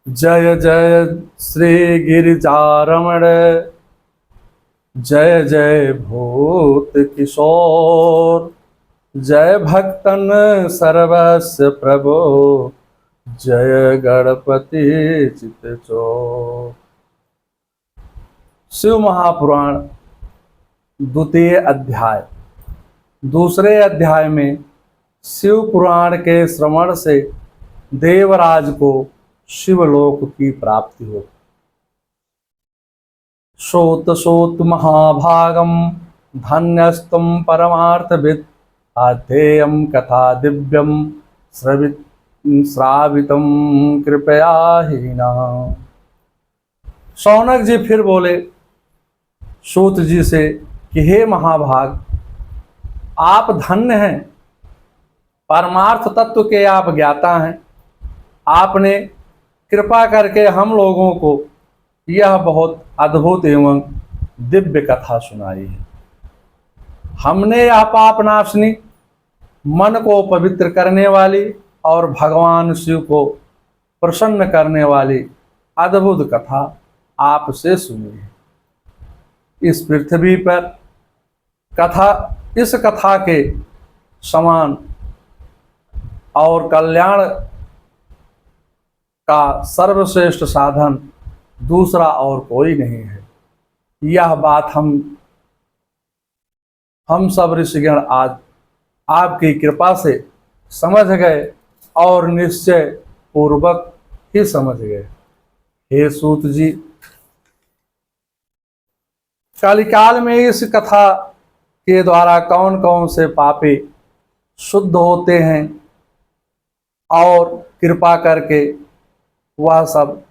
जय जय श्री गिरिजारमण, जय जय भूत किशोर, जय भक्तन सर्वस्य प्रभो, जय गणपति चित्तचोर। शिव महापुराण द्वितीय अध्याय। दूसरे अध्याय में शिव पुराण के श्रवण से देवराज को शिवलोक की प्राप्ति हो। श्रोत श्रोत महाभागम धन्यस्तम परमार्थविद, अध्येयम कथा दिव्यम श्रावितम कृपया हीना। शौनक जी फिर बोले सूत जी से कि हे महाभाग, आप धन्य हैं, परमार्थ तत्व के आप ज्ञाता हैं। आपने कृपा करके हम लोगों को यह बहुत अद्भुत एवं दिव्य कथा सुनाई है। हमने यह पाप नाशनी, मन को पवित्र करने वाली और भगवान शिव को प्रसन्न करने वाली अद्भुत कथा आपसे सुनी है। इस पृथ्वी पर इस कथा के समान और कल्याण का सर्वश्रेष्ठ साधन दूसरा और कोई नहीं है। यह बात हम सब ऋषिगण आज आपकी कृपा से समझ गए और निश्चय पूर्वक ही समझ गए। हे सूत जी, कलिकाल में इस कथा के द्वारा कौन कौन से पापी शुद्ध होते हैं और कृपा करके वह सब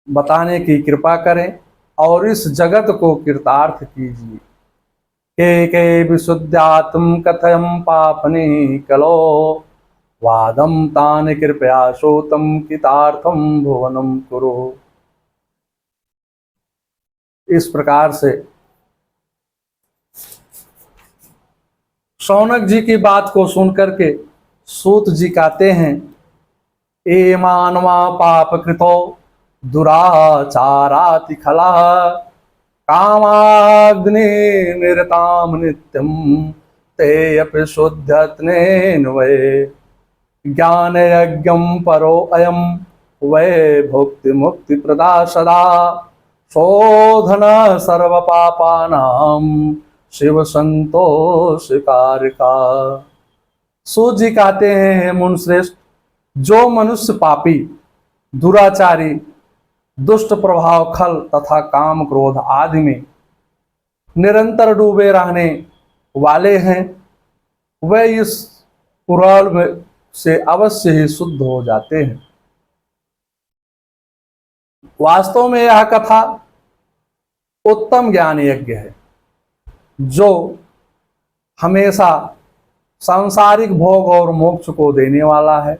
बताने की कृपा करें और इस जगत को कृतार्थ कीजिए। के विशुद्धात्म कथयम पापनि कलो, वादम तान कृपया श्रोतम कितार्थम भुवनम कुरु। इस प्रकार से शौनक जी की बात को सुनकर के सूत जी कहते हैं, ए मानवा पाप कृतो दुराचाराति खला, कामाग्नि निरताम नित्यम ते अपि शुद्धत्नेन वै, ज्ञान यज्ञम परो अयम वै भुक्ति मुक्ति प्रदा सदा, शोधन सर्व पापानाम शिव संतोष कारिका। सूत जी कहते हैं, मुनिश्रेष्ठ, जो मनुष्य पापी, दुराचारी, दुष्ट प्रभाव, खल तथा काम क्रोध आदि में निरंतर डूबे रहने वाले हैं, वे इस पुराण में से अवश्य ही शुद्ध हो जाते हैं। वास्तव में यह कथा उत्तम ज्ञान यज्ञ है, जो हमेशा सांसारिक भोग और मोक्ष को देने वाला है,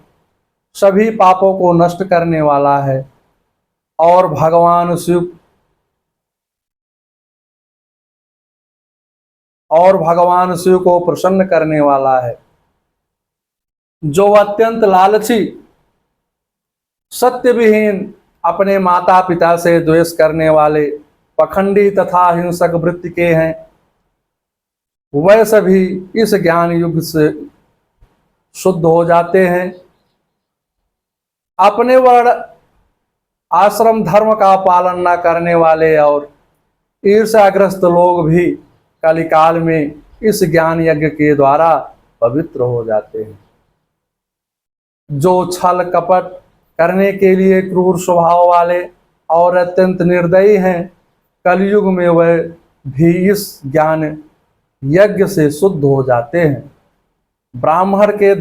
सभी पापों को नष्ट करने वाला है और भगवान शिव को प्रसन्न करने वाला है। जो अत्यंत लालची, सत्य विहीन, अपने माता पिता से द्वेष करने वाले, पखंडी तथा हिंसक वृत्ति के हैं, वह सभी इस ज्ञान युग से शुद्ध हो जाते हैं। अपने वर्ण आश्रम धर्म का पालन न करने वाले और ईर्ष्याग्रस्त लोग भी कलिकाल में इस ज्ञान यज्ञ के द्वारा पवित्र हो जाते हैं। जो छल कपट करने के लिए क्रूर स्वभाव वाले और अत्यंत निर्दयी हैं, कलयुग में वह भी इस ज्ञान यज्ञ से शुद्ध हो जाते हैं। ब्राह्मण के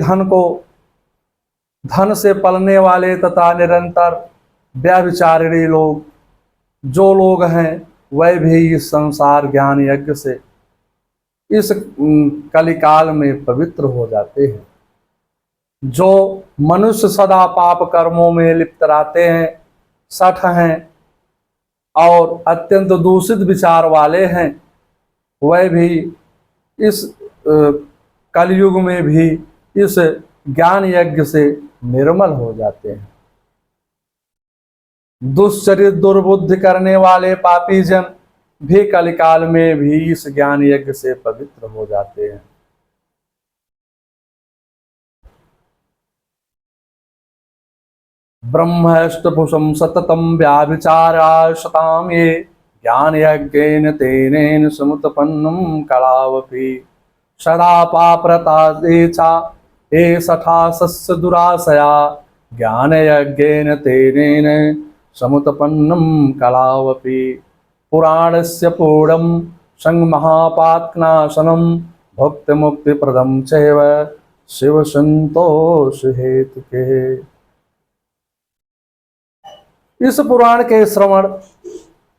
धन से पलने वाले तथा निरंतर व्यभिचारिणी लोग, जो लोग हैं, वह भी इस संसार ज्ञान यज्ञ से इस कलिकाल में पवित्र हो जाते हैं। जो मनुष्य सदा पाप कर्मों में लिप्त रहते हैं, सठ हैं और अत्यंत दूषित विचार वाले हैं, वह भी इस कलयुग में भी इस ज्ञान यज्ञ से निर्मल हो जाते हैं। दुष्चरित दुर्बुद्धि करने वाले पापी जन भी कलिकाल में भी इस ज्ञान यज्ञ से पवित्र हो जाते हैं। ब्रह्मष्टभुषम सततम व्याभिचाराशताम ये ज्ञान यज्ञेन तेनेन समुत्पन्नम कलावपि सदा पाप्रता चा ये सठा सस्य दुराशया ज्ञान यज्ञेन तेनेन समुत्पन्नम कलावपि पुराणस्य पूर्णं संमहापात्नाशनं भुक्तिमुक्तिप्रदं चैव शिव संतोष हेतुके। इस पुराण के श्रवण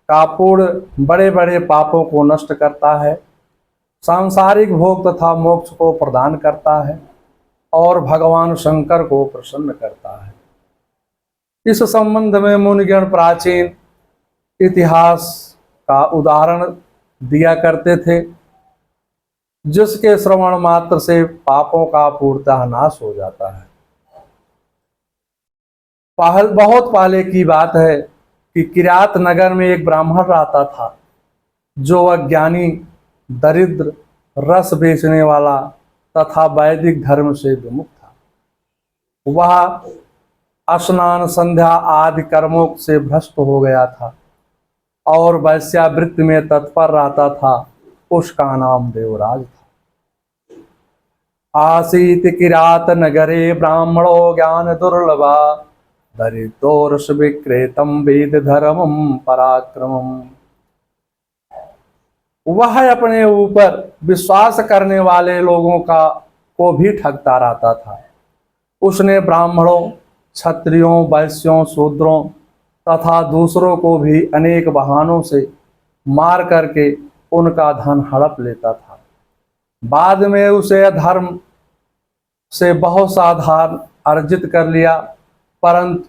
का पूर्ण बड़े बड़े पापों को नष्ट करता है, सांसारिक भोग तथा मोक्ष को प्रदान करता है और भगवान शंकर को प्रसन्न करता है। इस संबंध में मुनिगण प्राचीन इतिहास का उदाहरण दिया करते थे, जिसके श्रवण मात्र से पापों का पूर्णतः नाश हो जाता है। बहुत पहले की बात है कि किरात नगर में एक ब्राह्मण रहता था, जो अज्ञानी, दरिद्र, रस बेचने वाला तथा वैदिक धर्म से विमुख था। वह स्नान, संध्या आदि कर्मों से भ्रष्ट हो गया था और वैश्यावृत्ति में तत्पर रहता था। उसका नाम देवराज था। आसीत किरात नगरे ब्राह्मणो ज्ञान दुर्लभा दरिद्रो रस विक्रेतम वेद धर्मम पराक्रमम। वह अपने ऊपर विश्वास करने वाले लोगों को भी ठगता रहता था। उसने ब्राह्मणों, क्षत्रियों, वैश्यों, शूद्रों तथा दूसरों को भी अनेक बहानों से मार करके उनका धन हड़प लेता था। बाद में उसे धर्म से बहुत सा धन अर्जित कर लिया, परंतु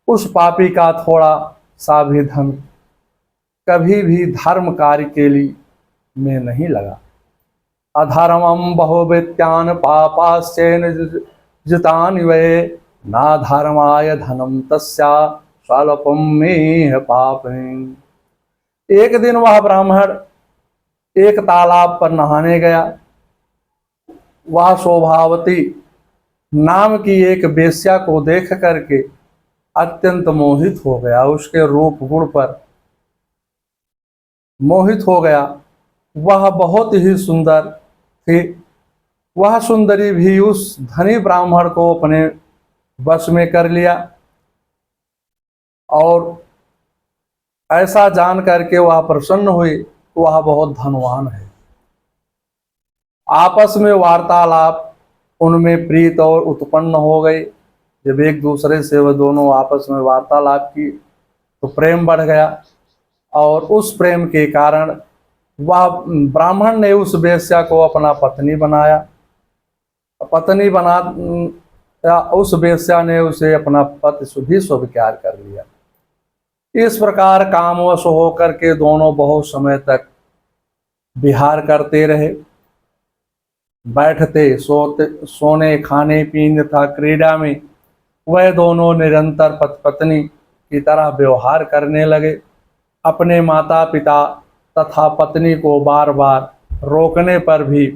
उस पापी का थोड़ा सा भी धन कभी भी धर्म कार्य के लिए में नहीं लगा। अधर्मम बहुवित्यान पापाश्चैन जितानि वे ना धर्माय धनम तस्या स्वल्पम मेह पापनि। एक दिन वह ब्राह्मण एक तालाब पर नहाने गया। वह शोभावती नाम की एक वेश्या को देख करके अत्यंत मोहित हो गया। उसके रूप गुण पर मोहित हो गया। वह बहुत ही सुंदर थी। वह सुंदरी भी उस धनी ब्राह्मण को अपने वश में कर लिया और ऐसा जान करके वह प्रसन्न हुई, वह बहुत धनवान है। आपस में वार्तालाप उनमें प्रीत और उत्पन्न हो गई। जब एक दूसरे से वह दोनों आपस में वार्तालाप की तो प्रेम बढ़ गया और उस प्रेम के कारण वह ब्राह्मण ने उस वेश्या को अपना पत्नी बनाया। पत्नी बना उस वेश्या ने उसे अपना पति भी स्वीकार कर लिया। इस प्रकार कामवश होकर के दोनों बहुत समय तक विहार करते रहे। बैठते, सोते, सोने, खाने पीने तथा क्रीड़ा में वह दोनों निरंतर पति पत्नी की तरह व्यवहार करने लगे। अपने माता पिता तथा पत्नी को बार बार रोकने पर भी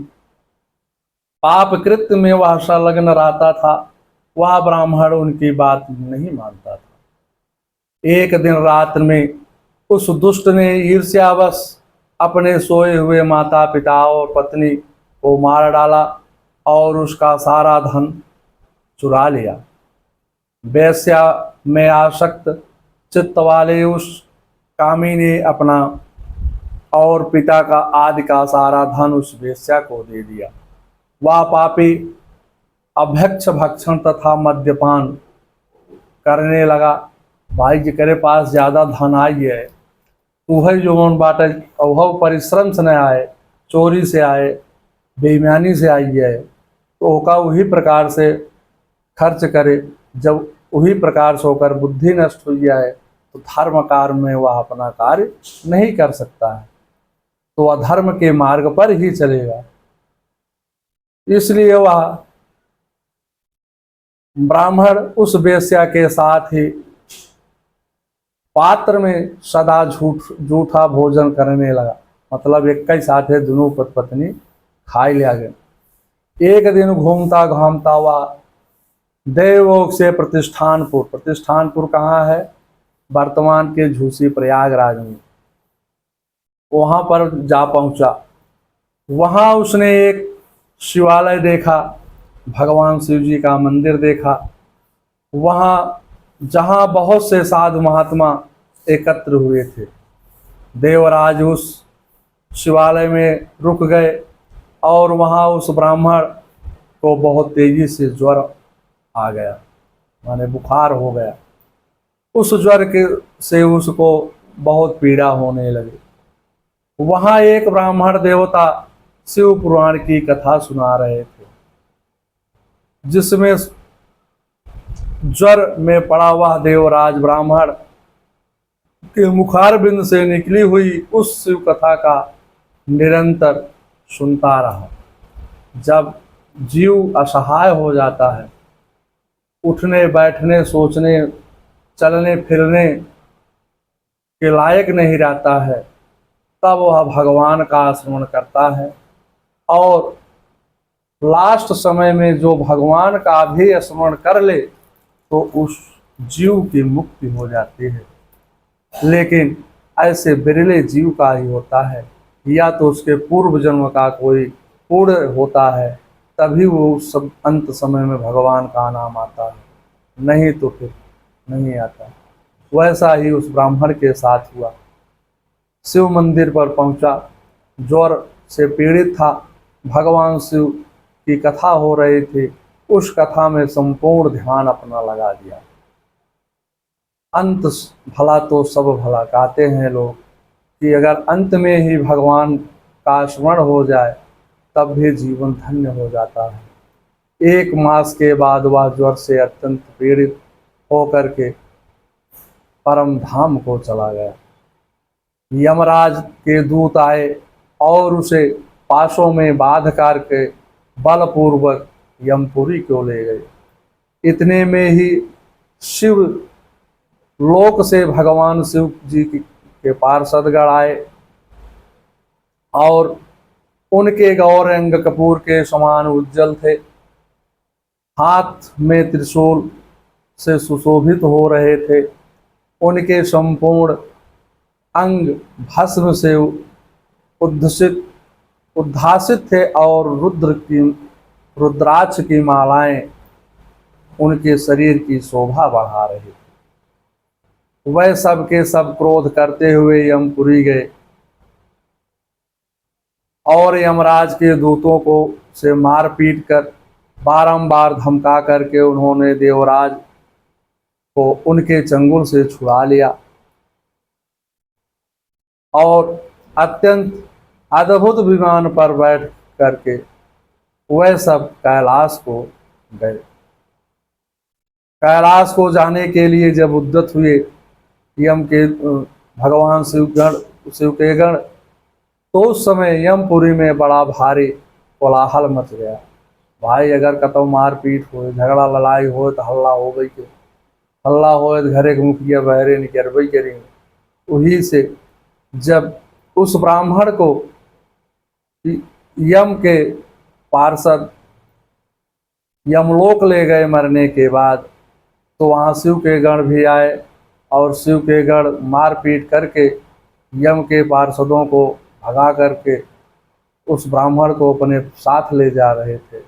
पाप कृत्य में वह संलग्न रहता था। वह ब्राह्मण उनकी बात नहीं मानता था। एक दिन रात में उस दुष्ट ने ईर्ष्यावश अपने सोए हुए माता पिता और पत्नी को मार डाला और उसका सारा धन चुरा लिया। वेश्या में आसक्त चित्त वाले उस कामी ने अपना और पिता का आदि का सारा धन उस वेश्या को दे दिया। वह पापी अभ्यक्ष भक्षण तथा मद्यपान करने लगा। भाई जी करे पास ज्यादा धन आई है, वह जो बाटे वह परिश्रम से न आए, चोरी से आए, बेईमानी से आई है, तो ओका वही प्रकार से खर्च करे। जब वही प्रकार से होकर बुद्धि नष्ट हो जाए तो धर्म कार्य में वह अपना कार्य नहीं कर सकता है, तो वह धर्म के मार्ग पर ही चलेगा। इसलिए वह ब्राह्मण उस वेश्या के साथ ही पात्र में सदा झूठा भोजन करने लगा। मतलब एक ही साथ है दोनों पत्नी खाई लिया गए। एक दिन घूमता घामता हुआ देवलोक से प्रतिष्ठानपुर कहाँ है? वर्तमान के झूसी प्रयागराज में। वहां पर जा पहुंचा। वहां उसने एक शिवालय देखा, भगवान शिव जी का मंदिर देखा। वहां जहां बहुत से साधु महात्मा एकत्र हुए थे। देवराज उस शिवालय में रुक गए और वहां उस ब्राह्मण को बहुत तेजी से ज्वर आ गया, माने बुखार हो गया। उस ज्वर के से उसको बहुत पीड़ा होने लगी। वहां एक ब्राह्मण देवता शिव पुराण की कथा सुना रहे थे, जिसमें ज्वर में पड़ा हुआ देवराज ब्राह्मण के मुखारबिंद से निकली हुई उस शिव कथा का निरंतर सुनता रहा। जब जीव असहाय हो जाता है, उठने बैठने सोचने चलने फिरने के लायक नहीं रहता है, तब वह भगवान का स्मरण करता है और लास्ट समय में जो भगवान का भी स्मरण कर ले तो उस जीव की मुक्ति हो जाती है। लेकिन ऐसे बिरले जीव का ही होता है, या तो उसके पूर्व जन्म का कोई पुण्य होता है तभी वो सब अंत समय में भगवान का नाम आता है, नहीं तो फिर नहीं आता। वैसा ही उस ब्राह्मण के साथ हुआ। शिव मंदिर पर पहुंचा, ज्वर से पीड़ित था, भगवान शिव की कथा हो रही थी, उस कथा में संपूर्ण ध्यान अपना लगा दिया। अंत भला तो सब भला कहते हैं लोग कि अगर अंत में ही भगवान का स्मरण हो जाए तब भी जीवन धन्य हो जाता है। 1 मास के बाद वह ज्वर से अत्यंत पीड़ित होकर के परम धाम को चला गया। यमराज के दूत आए और उसे पाशों में बांध करके बलपूर्वक यमपुरी को ले गए। इतने में ही शिव लोक से भगवान शिव जी के पार्षदगण आए और उनके गौर अंग कपूर के समान उज्जवल थे, हाथ में त्रिशूल से सुशोभित हो रहे थे। उनके संपूर्ण अंग भस्म से उद्भासित थे और रुद्राक्ष की मालाएं उनके शरीर की शोभा बढ़ा रही थी। वह सब के सब क्रोध करते हुए यमपुरी गए और यमराज के दूतों को से मार पीट कर बारंबार धमका करके उन्होंने देवराज को उनके चंगुल से छुड़ा लिया और अत्यंत अद्भुत विमान पर बैठ करके वह सब कैलाश को गए। कैलाश को जाने के लिए जब उद्यत हुए यम के भगवान शिव के गण, तो उस समय यमपुरी में बड़ा भारी कोलाहल मच गया। भाई अगर कतौ मारपीट हो, झगड़ा लड़ाई हो तो हल्ला हो गई के हल्ला हो तो घरे के मुखिया बहरे निकरबई करेंगे। वही से जब उस ब्राह्मण को यम के पार्षद यमलोक ले गए मरने के बाद, तो वहाँ शिव के गण भी आए और शिव के गण मारपीट करके यम के पार्षदों को भगा करके उस ब्राह्मण को अपने साथ ले जा रहे थे।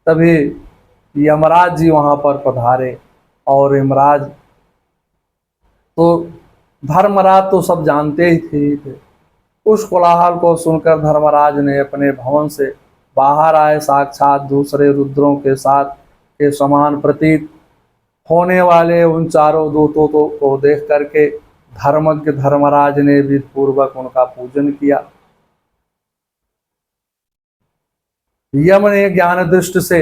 तभी यमराज जी वहाँ पर पधारे और यमराज तो धर्मराज तो सब जानते ही थे। उस कोलाहल को सुनकर धर्मराज ने अपने भवन से बाहर आए साक्षात दूसरे रुद्रों के साथ के समान प्रतीत होने वाले उन चारों दूतों को देख करके धर्मज्ञ धर्मराज ने विधिपूर्वक उनका पूजन किया। यम ने ज्ञान दृष्टि से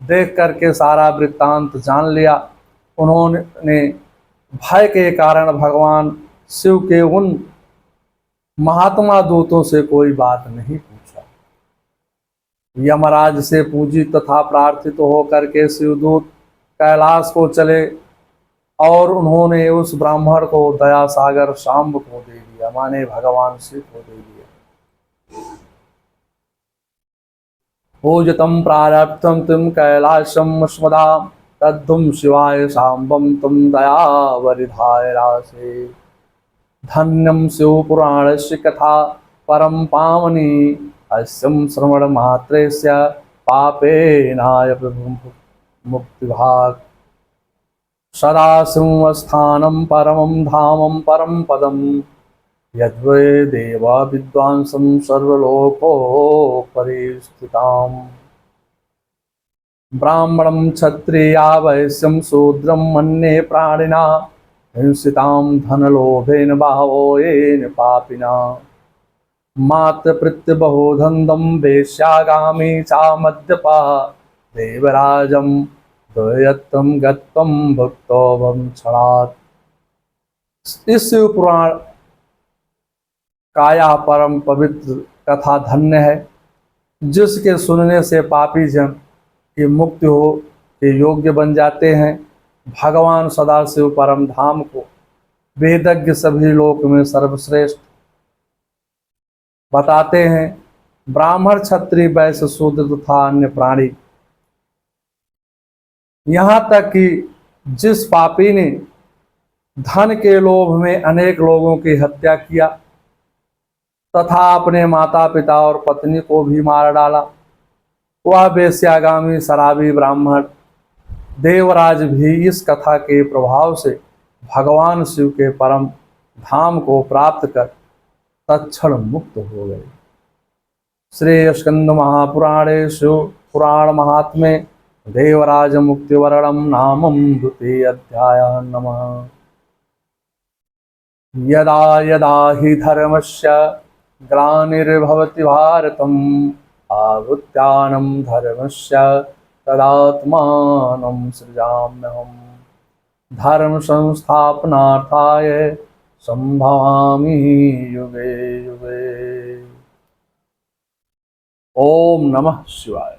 देख करके सारा वृत्तांत जान लिया। उन्होंने भय के कारण भगवान शिव के उन महात्मा दूतों से कोई बात नहीं पूछा। यमराज से पूजित तथा प्रार्थित होकर के शिवदूत कैलाश को चले और उन्होंने उस ब्राह्मण को दया सागर शाम्ब को दे दिया, माने भगवान शिव को दे दिया। पूजितं प्रारब्धं तुम कैलाशम स्मदा तद्धुम शिवाय शाम्बम तुम दयावरिधाय रासे। धन्यम शिव पुराणस्य कथा परम पावनी अस्यं श्रवण मात्रेस्य पापेनाय प्रभु मुक्तिभाग। सदा सिंहस्थानं परमं धामं परम पदम यद्वै देवा विद्वांसं सर्वलोकोपरि स्थिताम्। ब्राह्मणं क्षत्रिया वैश्यं शूद्रं मन्ये प्राणिना हिंसितां धनलोभेन बहवो येन पापिना। मातृपितृबहुधन्दं वेश्यागामी चा मद्यपा देवराजं द्वयत्वं गत्वं भुक्तो भं क्षणात्। इस शिव पुराण काया परम पवित्र कथा धन्य है, जिसके सुनने से पापी जन की मुक्ति हो के योग्य बन जाते हैं। भगवान सदाशिव परम धाम को वेदज्ञ सभी लोक में सर्वश्रेष्ठ बताते हैं। ब्राह्मण क्षत्रिय वैश्य शूद्र तथा अन्य प्राणी, यहाँ तक कि जिस पापी ने धन के लोभ में अनेक लोगों की हत्या किया तथा अपने माता पिता और पत्नी को भी मार डाला, वह वेश्यागामी शराबी ब्राह्मण देवराज भी इस कथा के प्रभाव से भगवान शिव के परम धाम को प्राप्त कर तत्क्षण मुक्त हो गए। श्री स्कंद महापुराणे शिव पुराण महात्म्ये देवराज मुक्तिवर्णम नामं द्वितीय अध्याय। नमः। यदा यदा हि धर्मस्य ग्लानिर्भवति भारतम् आभूत्यानं धर्मस्य तदात्मानं सृजाम्यहम्। धर्म संस्थापनार्थाय संभवामि युगे युगे। ओम नमः शिवाय।